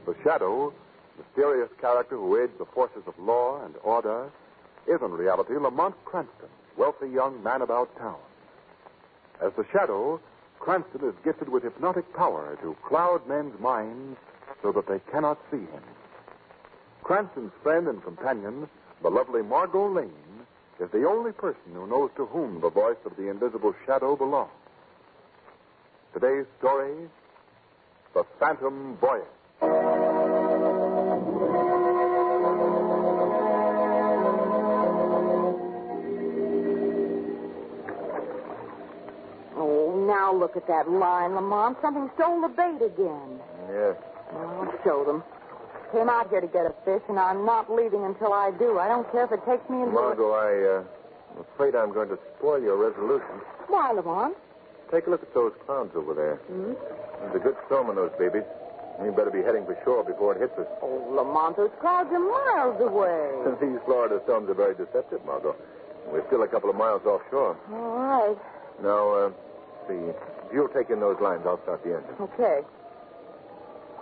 The Shadow, mysterious character who aids the forces of law and order, is in reality Lamont Cranston, wealthy young man about town. As the Shadow, Cranston is gifted with hypnotic power to cloud men's minds so that they cannot see him. Cranston's friend and companion, the lovely Margot Lane, is the only person who knows to whom the voice of the invisible Shadow belongs. Today's story, The Phantom Voyage. Oh, now look at that line, Lamont. Something stole the bait again. Yes. I'll show them. Came out here to get a fish, and I'm not leaving until I do. I don't care if it takes me into... Margot, I'm afraid I'm going to spoil your resolution. Why, Lamont? Take a look at those clouds over there. Hmm? There's a good storm on those babies. You better be heading for shore before it hits us. Oh, Lamont, those clouds are miles away. These Florida storms are very deceptive, Margot. We're still a couple of miles offshore. All right. Now, see, if you'll take in those lines, I'll start the engine. Okay.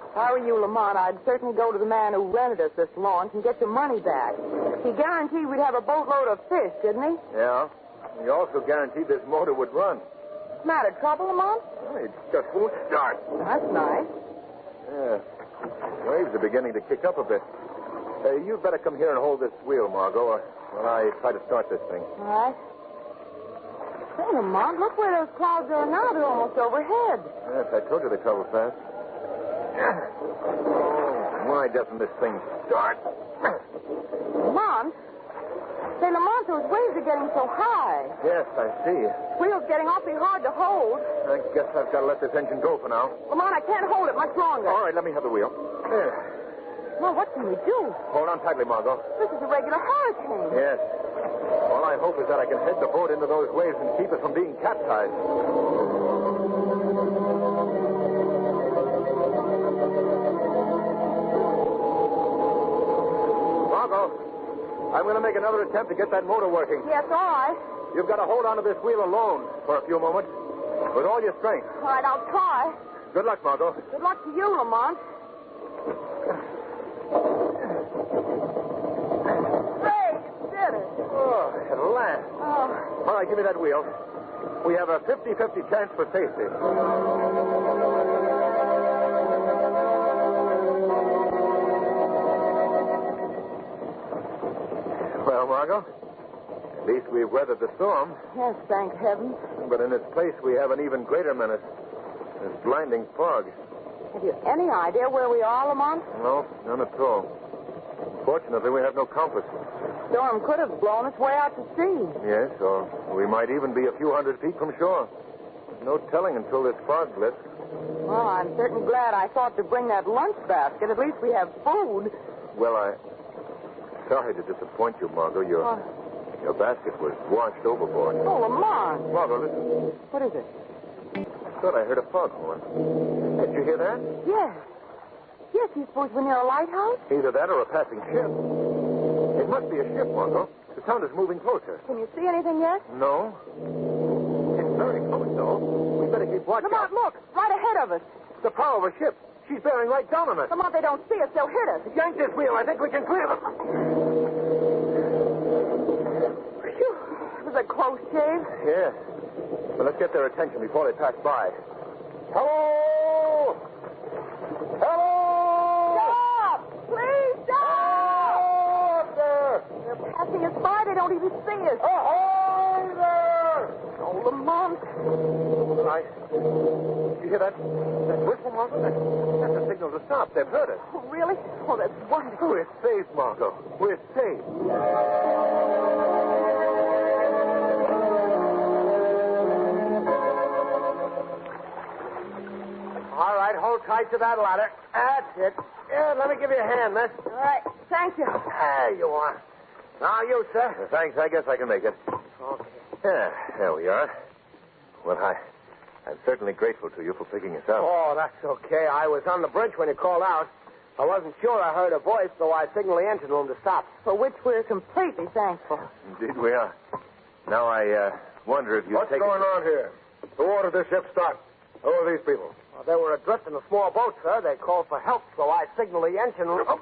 If I were you, Lamont, I'd certainly go to the man who rented us this launch and get your money back. He guaranteed we'd have a boatload of fish, didn't he? Yeah. He also guaranteed this motor would run. What's the matter, trouble, Lamont? Well, it just won't start. That's nice. Yeah. Waves are beginning to kick up a bit. You'd better come here and hold this wheel, Margot, while I try to start this thing. All right. Say, Lamont, look where those clouds are now. They're almost overhead. Yes, I told you they travel fast. Oh, why doesn't this thing start? Lamont? Say, Lamont, those waves are getting so high. Yes, I see. Wheel's getting awfully hard to hold. I guess I've got to let this engine go for now. Lamont, I can't hold it much longer. All right, let me have the wheel. There. Well, what can we do? Hold on tightly, Margot. This is a regular hurricane. Yes. All I hope is that I can head the boat into those waves and keep it from being capsized. Margot, I'm going to make another attempt to get that motor working. Yes, all right. You've got to hold on to this wheel alone for a few moments with all your strength. All right, I'll try. Good luck, Margot. Good luck to you, Lamont. Hey, you did it. Oh, at last. Oh. All right, give me that wheel. We have a 50-50 chance for safety. Well, Margot, at least we've weathered the storm. Yes, thank heaven. But in its place, we have an even greater menace. This blinding fog. Have you any idea where we are, Lamont? No, none at all. Unfortunately, we have no compass. Storm could have blown us way out to sea. Yes, or we might even be a few hundred feet from shore. There's no telling until this fog lifts. Well, I'm certainly glad I thought to bring that lunch basket. At least we have food. Well, sorry to disappoint you, Margot. Your basket was washed overboard. Oh, Lamont. Margot, listen. What is it? I thought I heard a foghorn. Did you hear that? Yes. Yes, you suppose we're near a lighthouse? Either that or a passing ship. It must be a ship, Margot. The sound is moving closer. Can you see anything yet? No. It's very close, though. We better keep watching. Lamont, look. Right ahead of us. The prow of a ship. She's bearing right down on us. Lamont, they don't see us. They'll hit us. Yank this wheel. I think we can clear them. Phew. It was a close shave. Yes. But let's get their attention before they pass by. Hello! Hello! Stop! Please stop! Stop there! They're passing us by. They don't even see us. Ahoy there! Oh, Lamont. You hear that? That whistle, Margot? That's a signal to stop. They've heard us. Oh, really? Oh, that's wonderful. We're safe, Margot. We're safe. tight to that ladder. That's it. Yeah, let me give you a hand, miss. All right. Thank you. There you are. Now you, sir. Thanks. I guess I can make it. Okay. Yeah, there we are. Well, I'm certainly grateful to you for picking us up. Oh, that's okay. I was on the bridge when you called out. I wasn't sure I heard a voice, so I signaled the engine room to stop. For which we're completely thankful. Indeed we are. Now, I wonder if you What's going on here? Who ordered this ship stopped? Who are these people? Well, they were adrift in a small boat, sir. They called for help, so I signaled the engine room.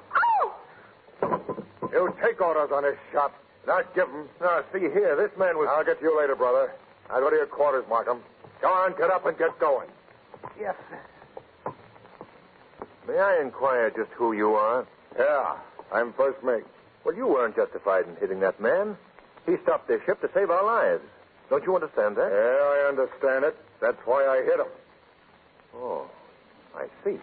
You take orders on this shop, not give them. Now, see here, this man was... I'll get to you later, brother. I'll go to your quarters, Markham. Go on, get up and get going. Yes, sir. May I inquire just who you are? Yeah, I'm first mate. Well, you weren't justified in hitting that man. He stopped this ship to save our lives. Don't you understand that? Yeah, I understand it. That's why I hit him. Oh, I see.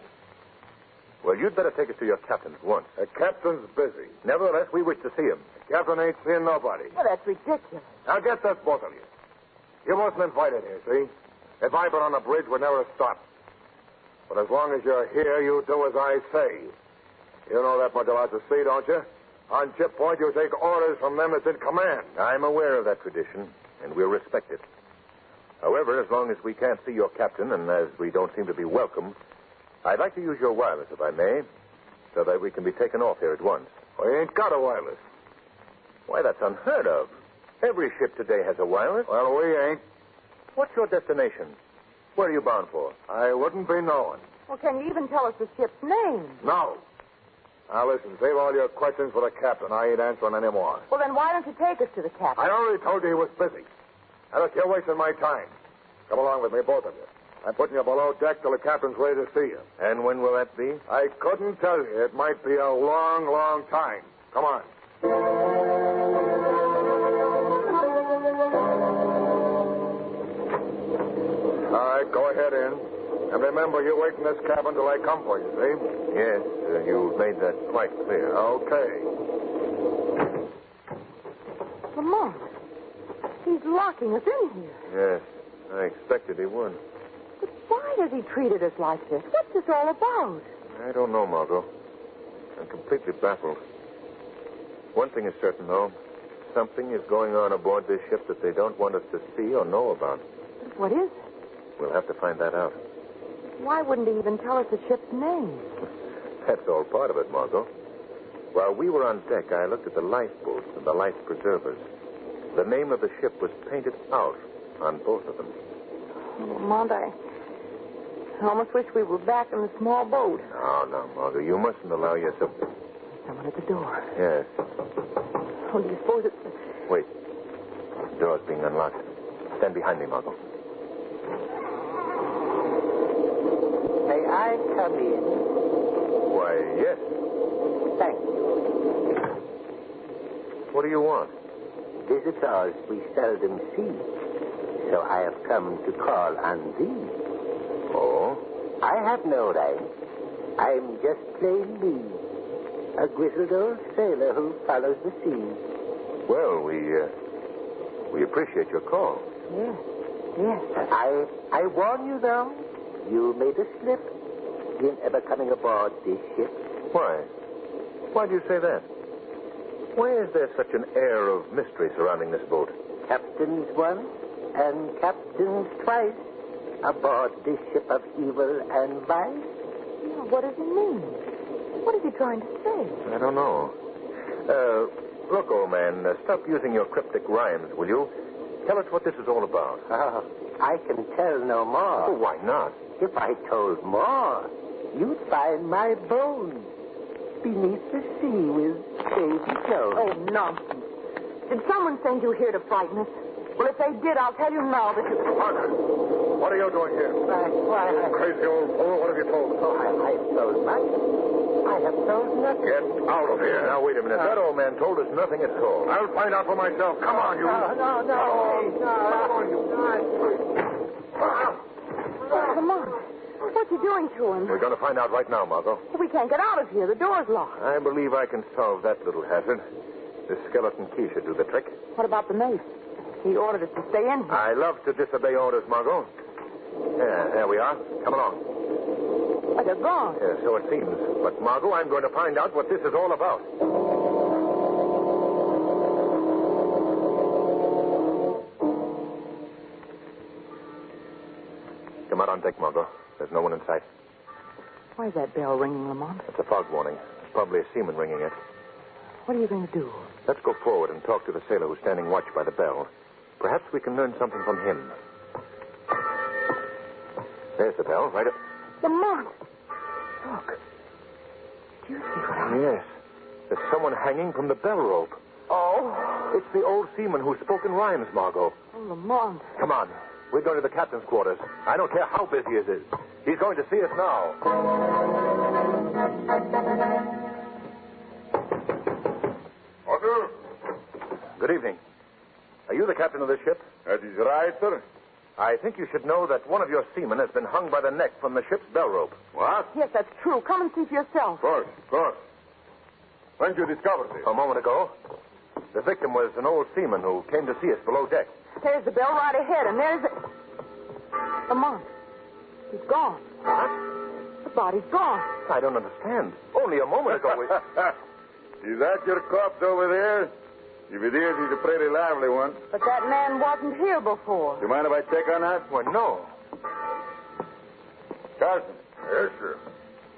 Well, you'd better take us to your captain at once. The captain's busy. Nevertheless, we wish to see him. The captain ain't seeing nobody. Well, that's ridiculous. Now get this, both of you. You wasn't invited here, see? If I'd been on the bridge, we'd never have stopped. But as long as you're here, you do as I say. You know that much about the sea, don't you? On ship point, you take orders from them that's in command. I'm aware of that tradition, and we'll respect it. However, as long as we can't see your captain, and as we don't seem to be welcome, I'd like to use your wireless, if I may, so that we can be taken off here at once. We ain't got a wireless. Why, that's unheard of. Every ship today has a wireless. Well, we ain't. What's your destination? Where are you bound for? I wouldn't be knowing. Well, can you even tell us the ship's name? No. Now, listen, save all your questions for the captain. I ain't answering any more. Well, then why don't you take us to the captain? I already told you he was busy. Now, look, you're wasting my time. Come along with me, both of you. I'm putting you below deck till the captain's ready to see you. And when will that be? I couldn't tell you. It might be a long, long time. Come on. All right, go ahead in. And remember, you wait in this cabin till I come for you, see? Yes, you've made that quite clear. Okay. Lamont, he's locking us in here. Yes, I expected he would. But why has he treated us like this? What's this all about? I don't know, Margot. I'm completely baffled. One thing is certain, though. Something is going on aboard this ship that they don't want us to see or know about. What is it? We'll have to find that out. Why wouldn't he even tell us the ship's name? That's all part of it, Margot. While we were on deck, I looked at the lifeboats and the life preservers. The name of the ship was painted out on both of them. Oh, Lamont, I almost wish we were back in the small boat. No, Margot. You mustn't allow yourself... Someone at the door. Yes. Oh, do you suppose it's... Wait. The door's being unlocked. Stand behind me, Margot. May I come in? Why, yes. Thank you. What do you want? Visitors we seldom see, so I have come to call on thee. Oh? I have no rank. I'm just plain me, a grizzled old sailor who follows the sea. Well, we appreciate your call. Yes. Yes. I warn you, though, you made a slip in ever coming aboard this ship. Why? Why do you say that? Why is there such an air of mystery surrounding this boat? Captains once and captains twice aboard this ship of evil and vice. Now, what does he mean? What is he trying to say? I don't know. Look, old man, stop using your cryptic rhymes, will you? Tell us what this is all about. Oh, I can tell no more. Oh, why not? If I told more, you'd find my bones beneath the sea with baby clothes. Oh, nonsense. Did someone send you here to frighten us? Well, if they did, I'll tell you now that you... Parker, what are you doing here? Why, Crazy old fool, what have you told? Oh, I've told much. I have told nothing. Get out of here. Now, wait a minute. That old man told us nothing at all. I'll find out for myself. Come on, you. No. Come on, you. Come on. What's he doing to him? We're going to find out right now, Margot. We can't get out of here. The door's locked. I believe I can solve that little hazard. This skeleton key should do the trick. What about the mate? He ordered us to stay in here. I love to disobey orders, Margot. Yeah, there we are. Come along. But they're gone. Yeah, so it seems. But, Margot, I'm going to find out what this is all about. Come out on deck, Margot. There's no one in sight. Why is that bell ringing, Lamont? It's a fog warning. It's probably a seaman ringing it. What are you going to do? Let's go forward and talk to the sailor who's standing watch by the bell. Perhaps we can learn something from him. There's the bell, right up. Lamont! Look. Do you see what I... Yes. There's someone hanging from the bell rope. Oh. It's the old seaman who's spoken rhymes, Margot. Oh, Lamont. Come on. We're going to the captain's quarters. I don't care how busy he is. He's going to see us now. Order. Good evening. Are you the captain of this ship? That is right, sir. I think you should know that one of your seamen has been hung by the neck from the ship's bell rope. What? Yes, that's true. Come and see for yourself. Of course. When did you discover this? A moment ago. The victim was an old seaman who came to see us below deck. There's the bell right ahead, and there's the... Lamont. He's gone. What? The body's gone. I don't understand. Only a moment ago we... Is that your corpse over there? If it is, he's a pretty lively one. But that man wasn't here before. Do you mind if I check on that? Well, no. Carson. Yes, sir.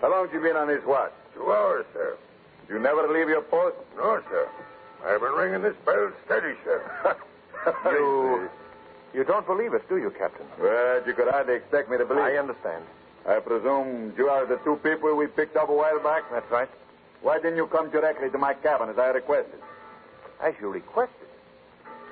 How long have you been on this watch? 2 hours, sir. You never leave your post? No, sir. I've been ringing this bell steady, sir. You don't believe us, do you, Captain? Well, you could hardly expect me to believe. I understand. I presume you are the 2 people we picked up a while back? That's right. Why didn't you come directly to my cabin as I requested? As you requested.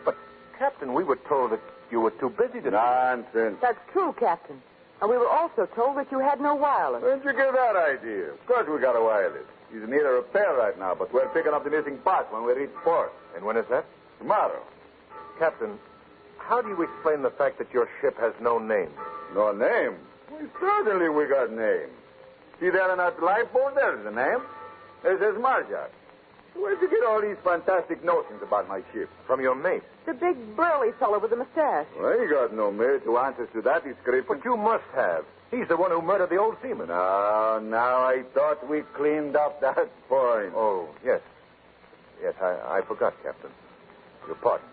But, Captain, we were told that you were too busy to... Nonsense. That's true, Captain. And we were also told that you had no wireless. Where'd you get that idea? Of course we got a wireless. He's in need of repair right now, but we're picking up the missing parts when we reach port. And when is that? Tomorrow. Captain, how do you explain the fact that your ship has no name? No name? Well, certainly we got name. See there in that lifeboat? There's the name. It says Marjak. Where'd you get all these fantastic notions about my ship? From your mate. The big burly fellow with the mustache. Well, you got no mate who answers to that description. But you must have. He's the one who murdered the old seaman. Now I thought we cleaned up that point. Oh, yes. Yes, I forgot, Captain. Your pardon me.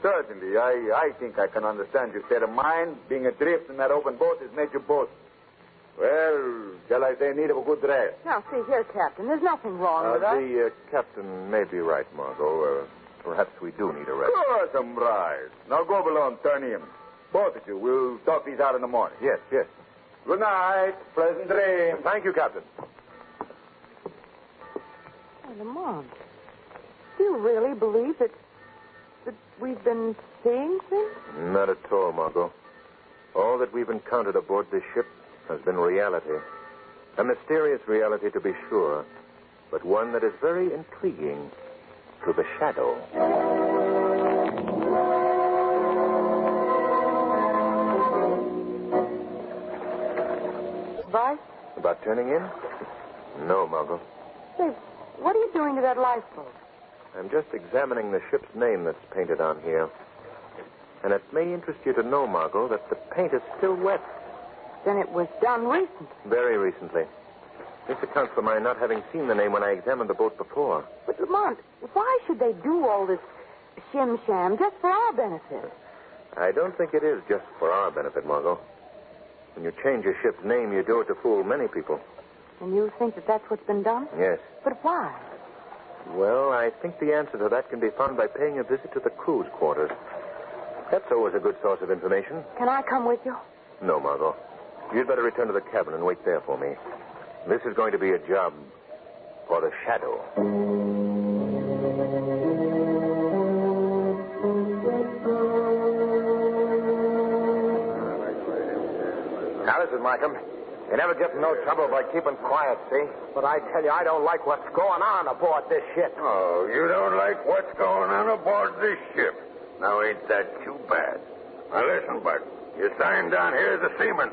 Certainly. I think I can understand your state of mind. Being adrift in that open boat has made you both. Well, shall I say, in need of a good rest? Now, see here, Captain. There's nothing wrong with us. The captain may be right, Margot. Perhaps we do need a rest. Of course I'm right. Now go below and turn in. Both of you. We'll talk these out in the morning. Yes. Good night. Pleasant dreams. Thank you, Captain. Oh, Lamont, do you really believe that we've been seeing things? Not at all, Margot. All that we've encountered aboard this ship has been reality. A mysterious reality, to be sure, but one that is very intriguing to the shadow. Advice? About turning in? No, Margot. Say, what are you doing to that lifeboat? I'm just examining the ship's name that's painted on here. And it may interest you to know, Margot, that the paint is still wet. Then it was done recently. Very recently. This accounts for my not having seen the name when I examined the boat before. But, Lamont, why should they do all this shim-sham just for our benefit? I don't think it is just for our benefit, Margot. When you change your ship's name, you do it to fool many people. And you think that that's what's been done? Yes. But why? Well, I think the answer to that can be found by paying a visit to the crew's quarters. That's always a good source of information. Can I come with you? No, Margot. You'd better return to the cabin and wait there for me. This is going to be a job for the shadow. Now, listen, Markham. You never get in no trouble by keeping quiet, see? But I tell you, I don't like what's going on aboard this ship. Oh, you don't like what's going on aboard this ship. Now, ain't that too bad? Now, listen, Bud. You signed down here as a seaman.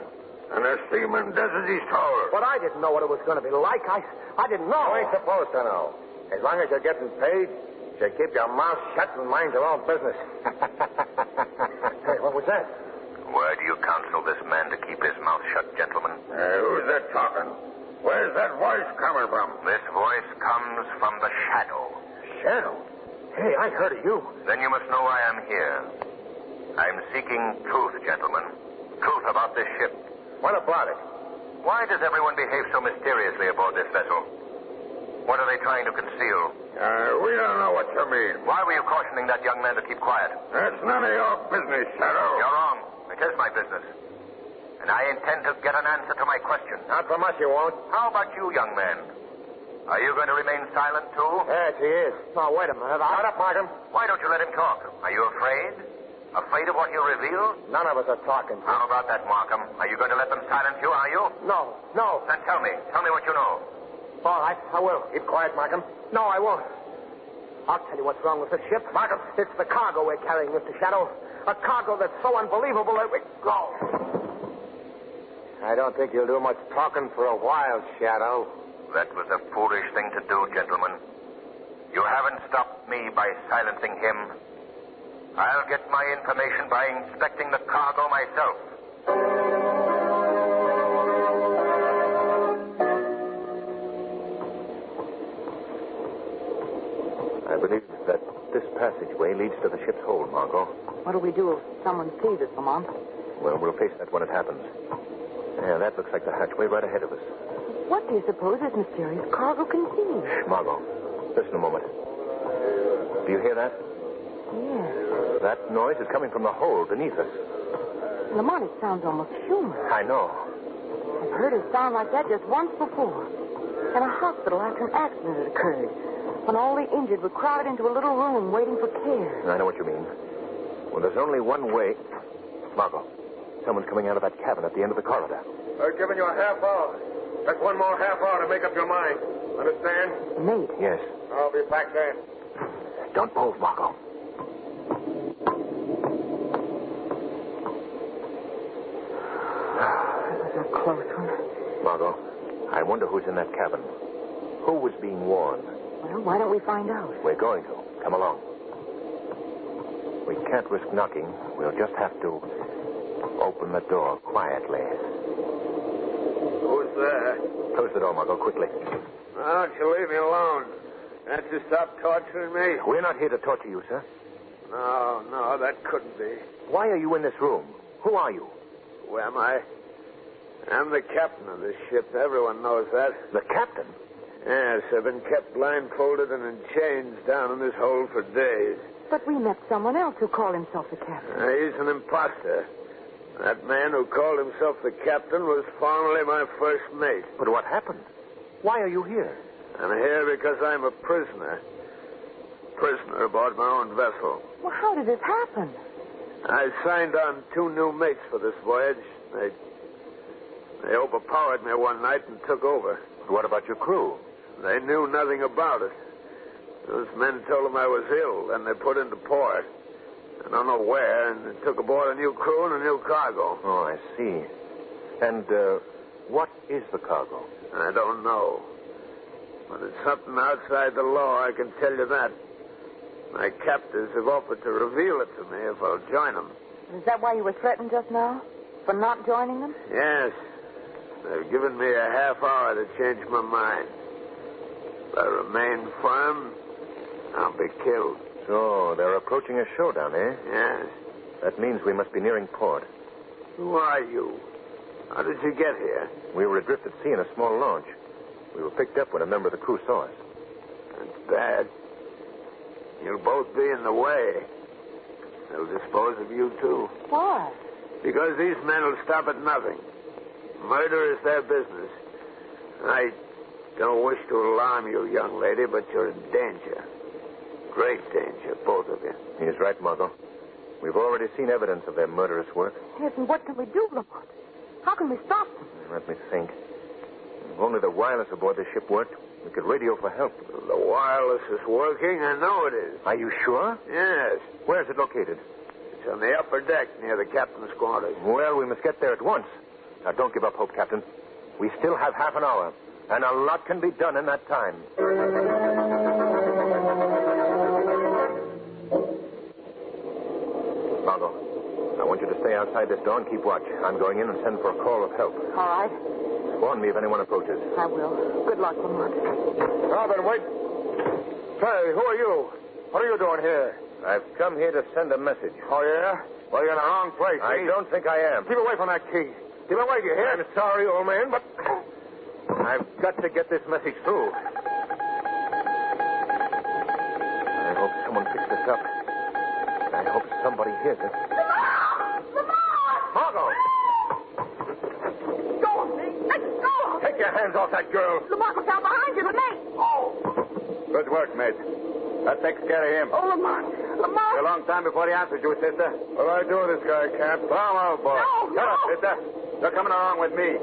And a seaman does as he's told. But I didn't know what it was going to be like. I didn't know. You ain't supposed to know. As long as you're getting paid, you should keep your mouth shut and mind your own business. Hey, what was that? Why do you counsel this man to keep his mouth shut, gentlemen? Who's that talking? Where's that voice coming from? This voice comes from the shadow. Shadow? Hey, I heard of you. Then you must know why I'm here. I'm seeking truth, gentlemen. Truth about this ship. What about it? Why does everyone behave so mysteriously aboard this vessel? What are they trying to conceal? We don't know what you mean. Why were you cautioning that young man to keep quiet? That's none of your business, Shadow. You're wrong. It is my business. And I intend to get an answer to my question. Not from us, you won't. How about you, young man? Are you going to remain silent, too? Yes, he is. No, wait a minute. Shut up, Markham. Why don't you let him talk? Are you afraid? Afraid of what he'll reveal? None of us are talking. How about that, Markham? Are you going to let them silence you, are you? No. Then tell me. Tell me what you know. All right, I will. Keep quiet, Markham. No, I won't. I'll tell you what's wrong with this ship. Markham, it's the cargo we're carrying, Mr. Shadow. A cargo that's so unbelievable that we... Go. I don't think you'll do much talking for a while, Shadow. That was a foolish thing to do, gentlemen. You haven't stopped me by silencing him. I'll get my information by inspecting the cargo myself. I believe that this passageway leads to the ship's hold, Margot. What'll we do if someone sees us, Lamont? Well, we'll face that when it happens. Yeah, that looks like the hatchway right ahead of us. What do you suppose this mysterious cargo contains? Shh, Margot. Listen a moment. Do you hear that? Yes. That noise is coming from the hold beneath us. Lamont, it sounds almost human. I know. I've heard it sound like that just once before. In a hospital after an accident had occurred. When all the injured were crowded into a little room waiting for care. I know what you mean. Well, there's only one way. Margot, someone's coming out of that cabin at the end of the corridor. I've given you a half hour. That's one more half hour to make up your mind. Understand? Mate. Yes. I'll be back then. Don't move, Margot. That was a close one. Margot, I wonder who's in that cabin. Who was being warned? Well, why don't we find out? We're going to. Come along. We can't risk knocking. We'll just have to open the door quietly. Who's there? Close the door, Margot, quickly. Why don't you leave me alone? Can't you stop torturing me? We're not here to torture you, sir. No, that couldn't be. Why are you in this room? Who are you? Who am I? I'm the captain of this ship. Everyone knows that. The captain? Yes, I've been kept blindfolded and in chains down in this hole for days. But we met someone else who called himself the captain. He's an imposter. That man who called himself the captain was formerly my first mate. But what happened? Why are you here? I'm here because I'm a prisoner. Prisoner aboard my own vessel. Well, how did this happen? I signed on 2 new mates for this voyage. They overpowered me one night and took over. What about your crew? They knew nothing about it. Those men told them I was ill, and they put into port. I don't know where, and they took aboard a new crew and a new cargo. Oh, I see. And, what is the cargo? I don't know. But it's something outside the law, I can tell you that. My captors have offered to reveal it to me if I'll join them. Is that why you were threatened just now? For not joining them? Yes. They've given me a half hour to change my mind. If I remain firm, I'll be killed. So, they're approaching a showdown, eh? Yes. That means we must be nearing port. Who are you? How did you get here? We were adrift at sea in a small launch. We were picked up when a member of the crew saw us. That's bad. You'll both be in the way. They'll dispose of you, too. Why? Because these men will stop at nothing. Murder is their business. I don't wish to alarm you, young lady, but you're in danger. Great danger, both of you. He's right, Margot. We've already seen evidence of their murderous work. Yes, and what can we do, Lamont? How can we stop them? Let me think. If only the wireless aboard the ship worked, we could radio for help. The wireless is working. I know it is. Are you sure? Yes. Where is it located? It's on the upper deck near the captain's quarters. Well, we must get there at once. Now, don't give up hope, Captain. We still have half an hour, and a lot can be done in that time. Margot, I want you to stay outside this door and keep watch. I'm going in and send for a call of help. All right. Warn me if anyone approaches. I will. Good luck, Lamont. Robin, wait. Say, who are you? What are you doing here? I've come here to send a message. Oh, yeah? Well, you're in the wrong place. I don't think I am. Keep away from that key. Keep away, you hear? I'm sorry, old man, but I've got to get this message through. I hope someone picks this up. I hope somebody hears it. Margot! Go of me. Let go. Take your hands off that girl. Lamont, look down behind you. The mate. Oh. Good work, mate. That takes care of him. Oh, Lamont. Lamont. A long time before he answered you, sister. What do I do with this guy, Cap? Come on, boy. No, Shut no. up, sister. You're coming along with me.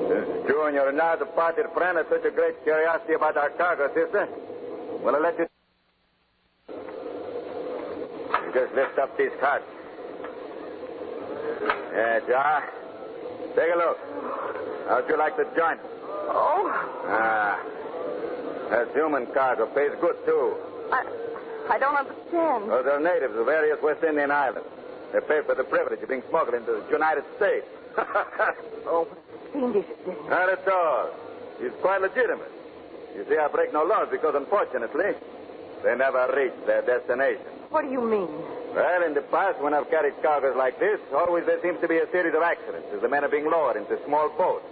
Since you and your now departed friend have such a great curiosity about our cargo, sister, well, I'll let you... You just lift up these carts. Yeah, Jar. Take a look. How'd you like the joint? Oh. That's human cargo. Pays good, too. I don't understand. Well, they're natives of various West Indian islands. They pay for the privilege of being smuggled into the United States. Oh, fiendish. Not at all. It's quite legitimate. You see, I break no laws because, unfortunately, they never reach their destination. What do you mean? Well, in the past, when I've carried cargoes like this, always there seems to be a series of accidents as the men are being lowered into small boats.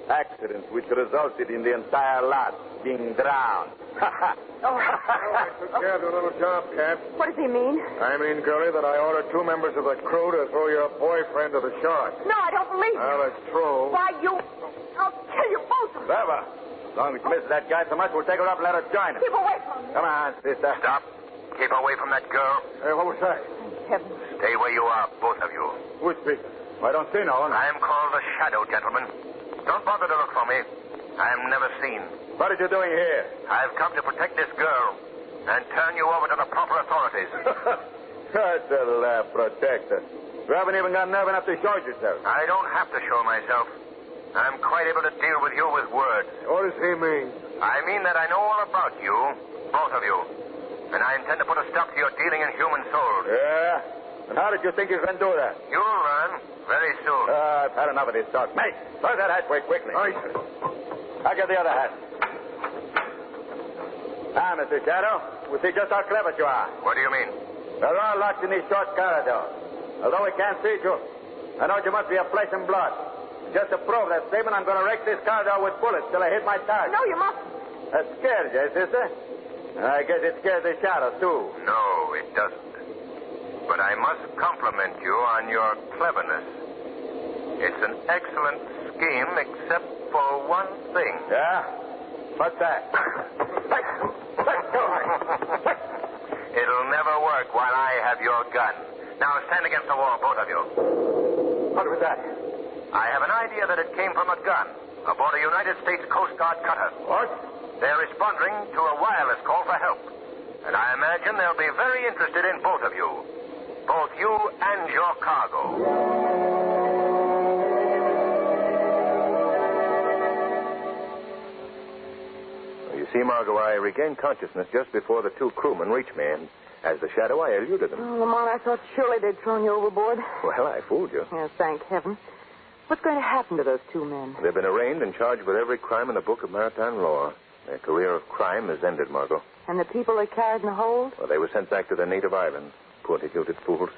Accidents which resulted in the entire lot being drowned. Took care of the little job, Cap. What does he mean? I mean, girlie, that I ordered 2 members of the crew to throw your boyfriend to the sharks. No, I don't believe you. Well, it's true. Why, you... I'll kill you both of you. Never. As long as you miss that guy so much, we'll take her up and let her join us. Keep away from me. Come on, sister. Stop. Keep away from that girl. Hey, what was that? Heaven. Stay where you are, both of you. Who's speaking? I don't see no one. I am called the Shadow, gentlemen. Don't bother to look for me. I am never seen. What are you doing here? I've come to protect this girl and turn you over to the proper authorities. That's a laugh, protector. You haven't even got nerve enough to show yourself. I don't have to show myself. I'm quite able to deal with you with words. What does he mean? I mean that I know all about you, both of you. And I intend to put a stop to your dealing in human souls. Yeah? And how did you think you can do that? You'll learn very soon. I've had enough of this talk. Mate, close that hatchway quickly. Aye. I'll get the other hat. Now, Mr. Shadow, we'll see just how clever you are. What do you mean? We're all locked in these short corridors. Although we can't see you, I know you must be of flesh and blood. Just to prove that statement, I'm going to wreck this corridor with bullets till I hit my target. No, you mustn't. That scares you, sister? I guess it scares the Shadow, too. No, it doesn't. But I must compliment you on your cleverness. It's an excellent scheme, except for one thing. Yeah? What's that? It'll never work while I have your gun. Now stand against the wall, both of you. What was that? I have an idea that it came from a gun aboard a United States Coast Guard cutter. What? They're responding to a wireless call for help. And I imagine they'll be very interested in both of you. Both you and your cargo. You see, Margot, I regained consciousness just before the 2 crewmen reached me, and as the Shadow, I eluded them. Oh, Lamont, I thought surely they'd thrown you overboard. Well, I fooled you. Yes, thank heaven. What's going to happen to those 2 men? They've been arraigned and charged with every crime in the book of maritime law. Their career of crime is ended, Margot. And the people they carried in the hold? Well, they were sent back to their native island. Poor deluded fools.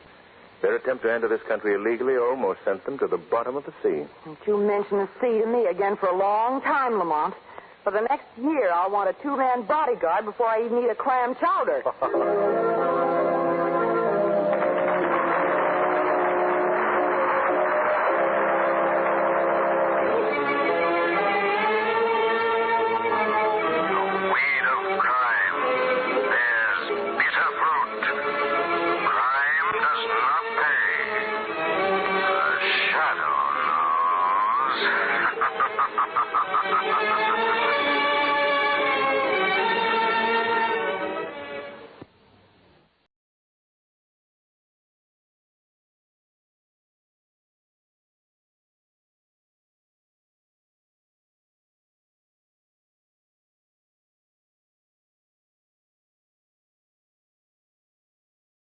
Their attempt to enter this country illegally almost sent them to the bottom of the sea. Don't you mention the sea to me again for a long time, Lamont. For the next year, I'll want a 2-man bodyguard before I even eat a clam chowder.